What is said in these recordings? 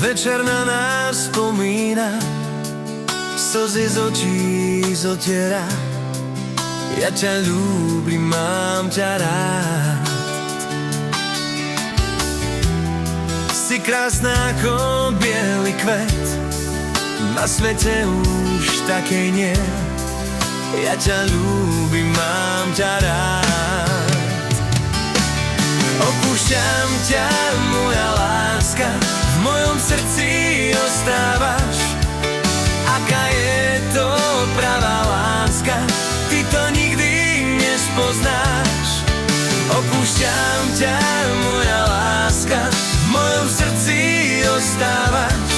Večer na nás spomína, slzy z očí zotiera. Ja ťa ľúbim, mám ťa rád. Si krásna ako biely kvet, na svete už takej nie. Ja ťa ľúbim, mám ťa rád. Opúšťam ťa, moja láska, v mojom srdci ostávaš. Aká je to pravá láska, ty to nikdy nespoznáš. Opúšťam ťa, moja láska, v mojom srdci ostávaš.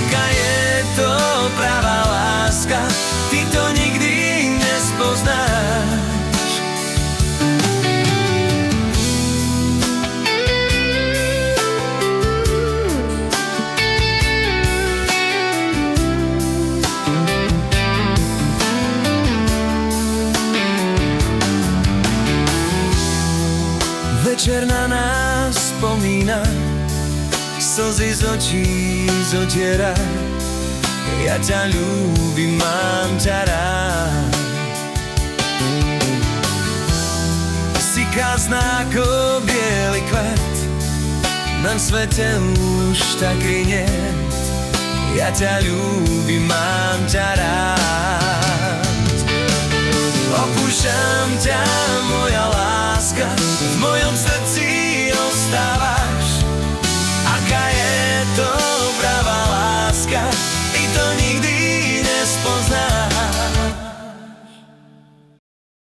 Aká je to pravá láska, ty to nikdy nespoznáš. Večer na nás spomína, slzy z očí zotiera. Ja ťa ľúbim, mám ťa rád. Si krásna ako biely kvet, na svete už taký niet. Ja ťa ľúbim, mám ťa rád. Opúšťam ťa, moja láska, v mojom srdci ostávaš. Aká je to pravá láska, ty to nikdy nespoznáš.